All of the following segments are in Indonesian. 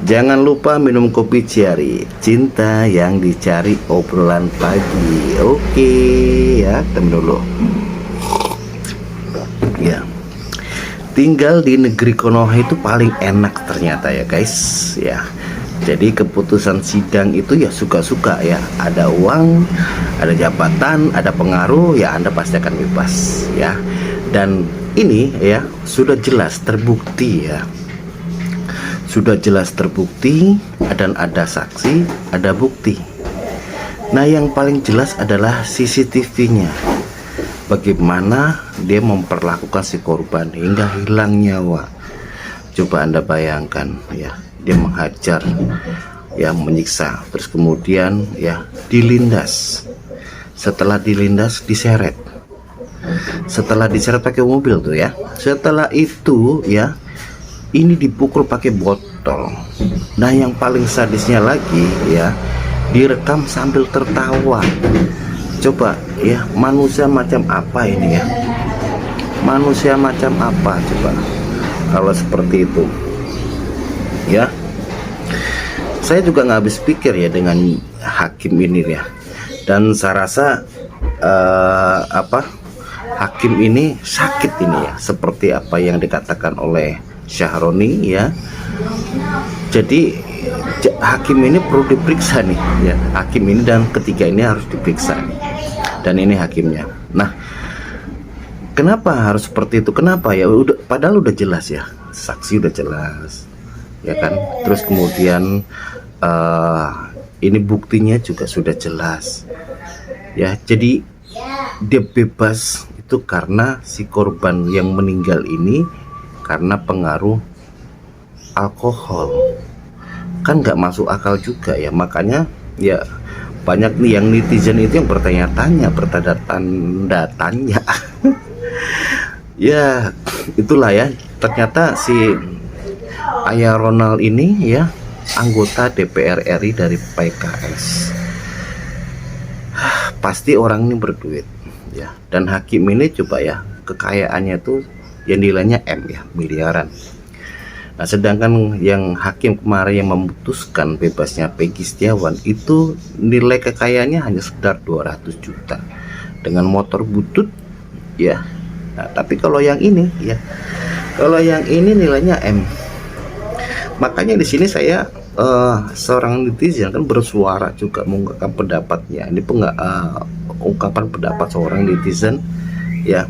Jangan lupa minum kopi Cherry. Cinta yang dicari, obrolan pagi. Oke, ya, temen dulu. Ya. Tinggal di negeri Konoha itu paling enak ternyata ya, guys. Ya. Jadi keputusan sidang itu ya suka-suka ya. Ada uang, ada jabatan, ada pengaruh, ya Anda pasti akan bebas ya. Dan ini ya sudah jelas terbukti ya. Sudah jelas terbukti dan ada saksi, ada bukti. Nah, yang paling jelas adalah CCTV-nya. Bagaimana dia memperlakukan si korban hingga hilang nyawa. Coba Anda bayangkan ya, dia menghajar, ya menyiksa, terus kemudian ya dilindas. Setelah dilindas diseret. Setelah diseret pakai mobil tuh ya. Setelah itu ya ini dipukul pakai botol. Nah, yang paling sadisnya lagi ya, direkam sambil tertawa. Coba ya, manusia macam apa ini ya? Manusia macam apa coba kalau seperti itu ya? Saya juga nggak habis pikir ya dengan hakim ini ya. Dan saya rasa hakim ini sakit ini ya, seperti apa yang dikatakan oleh Syahroni ya. Jadi hakim ini perlu diperiksa nih ya, hakim ini dan ketiga ini harus diperiksa nih. Dan ini hakimnya. Nah, kenapa harus seperti itu? Kenapa ya? Padahal udah jelas ya, saksi udah jelas ya kan. Terus kemudian ini buktinya juga sudah jelas ya. Jadi dia bebas itu karena si korban yang meninggal ini karena pengaruh alkohol. Kan nggak masuk akal juga ya. Makanya ya banyak nih yang netizen itu yang bertanya-tanya, bertanda tanya. Ya itulah ya, ternyata si Ayah Ronald ini ya anggota DPR RI dari PKS. Pasti orang ini berduit ya. Dan hakim ini coba ya, kekayaannya tuh yang nilainya M ya, miliaran. Nah, sedangkan yang hakim kemarin yang memutuskan bebasnya Peggy Setiawan itu nilai kekayaannya hanya sekitar 200 juta dengan motor butut ya. Nah, tapi kalau yang ini ya, kalau yang ini nilainya M. Makanya di sini saya seorang netizen kan bersuara juga mengungkapkan pendapatnya. Ini ungkapan pendapat seorang netizen ya.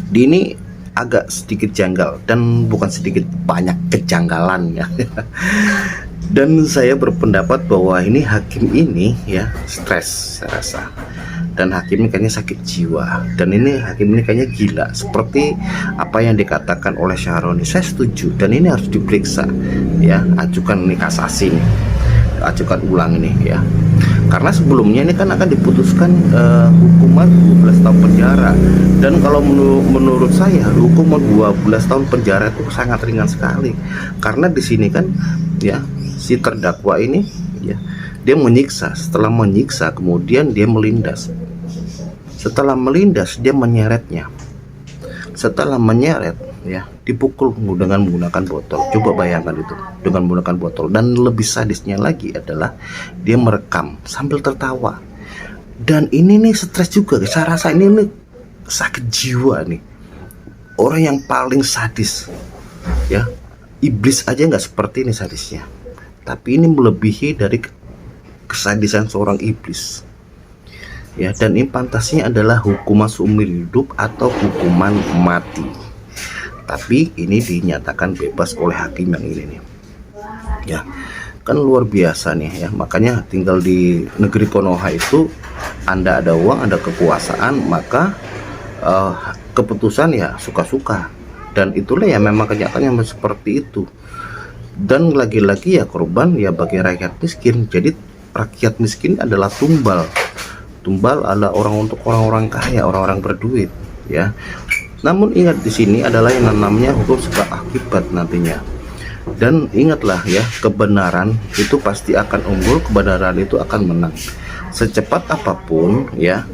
Di ini agak sedikit janggal dan bukan sedikit, banyak kejanggalan ya. Dan saya berpendapat bahwa ini hakim ini ya stres saya rasa. Dan hakim ini kayaknya sakit jiwa. Dan ini hakim ini kayaknya gila. Seperti apa yang dikatakan oleh Syahroni, saya setuju. Dan ini harus diperiksa ya, ajukan ini kasasi nih, ajukan ulang ini ya. Karena sebelumnya ini kan akan diputuskan hukuman 12 tahun penjara. Dan kalau menurut saya hukuman 12 tahun penjara itu sangat ringan sekali. Karena di sini kan ya si terdakwa ini ya, dia menyiksa. Setelah menyiksa kemudian dia melindas. Setelah melindas dia menyeretnya. Setelah menyeret ya dipukul dengan menggunakan botol. Coba bayangkan itu, dengan menggunakan botol. Dan lebih sadisnya lagi adalah dia merekam sambil tertawa. Dan ini nih stres juga. Saya rasa ini sakit jiwa nih. Orang yang paling sadis ya, iblis aja nggak seperti ini sadisnya. Tapi ini melebihi dari kesadisan seorang iblis ya. Dan ini pantasnya adalah hukuman seumur hidup atau hukuman mati. Tapi ini dinyatakan bebas oleh hakim yang ini nih ya. Kan luar biasa nih ya. Makanya tinggal di negeri Konoha itu, Anda ada uang, ada kekuasaan, maka keputusan ya suka-suka. Dan itulah ya memang kenyataannya seperti itu. Dan lagi-lagi ya korban ya bagi rakyat miskin. Jadi rakyat miskin adalah tumbal. Tumbal adalah orang untuk orang-orang kaya, orang-orang berduit ya. Namun ingat di sini adalah yang namanya hukum sebab akibat nantinya. Dan ingatlah ya, kebenaran itu pasti akan unggul, kebenaran itu akan menang. Secepat apapun ya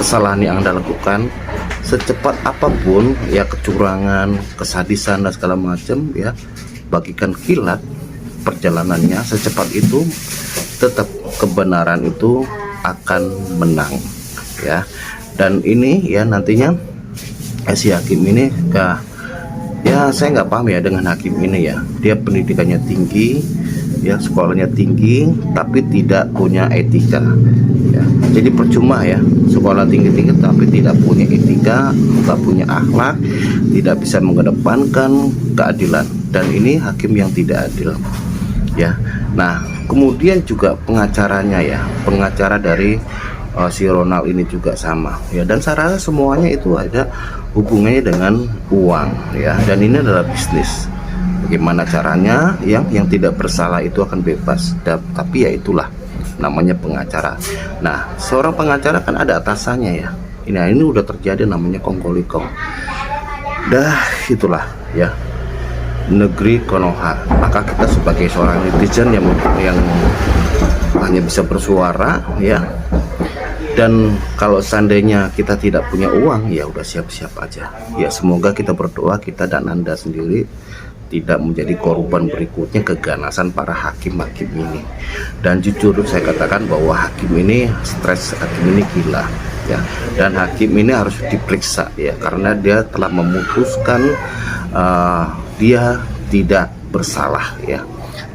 kesalahan yang Anda lakukan, secepat apapun ya kecurangan, kesadisan dan segala macam ya, bagikan kilat perjalanannya secepat itu, tetap kebenaran itu akan menang ya. Dan ini ya nantinya si hakim ini ya saya nggak paham ya dengan hakim ini ya. Dia pendidikannya tinggi ya, sekolahnya tinggi, tapi tidak punya etika ya. Jadi percuma ya, sekolah tinggi-tinggi tapi tidak punya etika, nggak punya akhlak, tidak bisa mengedepankan keadilan. Dan ini hakim yang tidak adil ya. Nah kemudian juga pengacaranya ya, pengacara dari si Ronald ini juga sama ya. Dan saya rasa semuanya itu ada hubungannya dengan uang ya. Dan ini adalah bisnis. Bagaimana caranya yang tidak bersalah itu akan bebas. Tapi ya itulah namanya pengacara. Nah seorang pengacara kan ada atasannya ya. Ini udah terjadi namanya kongkolikong. Dah itulah ya negeri Konoha. Maka kita sebagai seorang netizen yang hanya bisa bersuara ya. Dan kalau seandainya kita tidak punya uang, ya udah siap-siap aja ya. Semoga kita berdoa, kita dan Anda sendiri tidak menjadi korban berikutnya keganasan para hakim-hakim ini. Dan jujur saya katakan bahwa hakim ini stres, hakim ini gila ya. Dan hakim ini harus diperiksa ya, karena dia telah memutuskan dia tidak bersalah ya,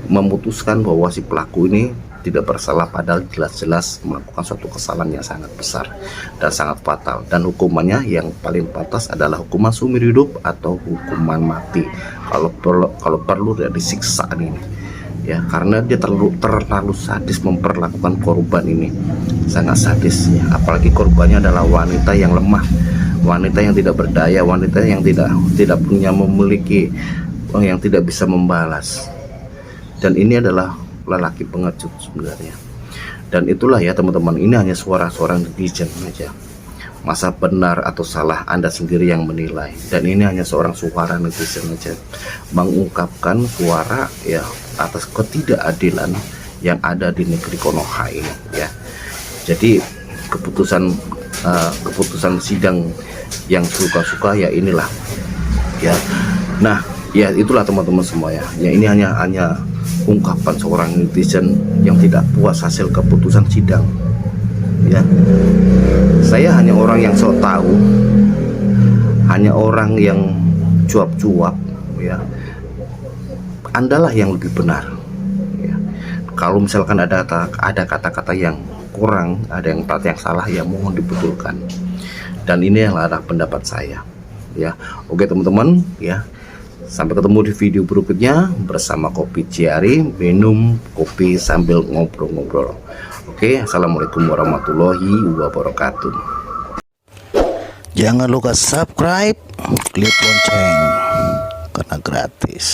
memutuskan bahwa si pelaku ini tidak bersalah, padahal jelas-jelas melakukan suatu kesalahan yang sangat besar dan sangat fatal. Dan hukumannya yang paling pantas adalah hukuman seumur hidup atau hukuman mati kalau perlu dia disiksa ini ya, karena dia terlalu sadis memperlakukan korban ini, sangat sadis ya. Apalagi korbannya adalah wanita yang lemah, wanita yang tidak berdaya, wanita yang tidak punya memiliki, yang tidak bisa membalas. Dan ini adalah lelaki pengecut sebenarnya. Dan itulah ya teman-teman, ini hanya suara-suara netizen aja. Masa benar atau salah Anda sendiri yang menilai. Dan ini hanya seorang suara netizen aja, mengungkapkan suara ya atas ketidakadilan yang ada di negeri Konoha ini ya. Jadi keputusan sidang yang suka-suka ya inilah ya. Nah ya itulah teman-teman semua ya. Ya ini hanya ungkapan seorang netizen yang tidak puas hasil keputusan sidang ya. Saya hanya orang yang sok tahu, hanya orang yang cuap-cuap ya. Andalah yang lebih benar ya. Kalau misalkan ada kata-kata yang kurang, ada yang salah ya mohon dibetulkan. Dan ini adalah pendapat saya ya. Oke teman-teman ya, sampai ketemu di video berikutnya bersama Kopi Ciari, minum kopi sambil ngobrol-ngobrol. Oke, assalamualaikum warahmatullahi wabarakatuh. Jangan lupa subscribe, klik lonceng karena gratis.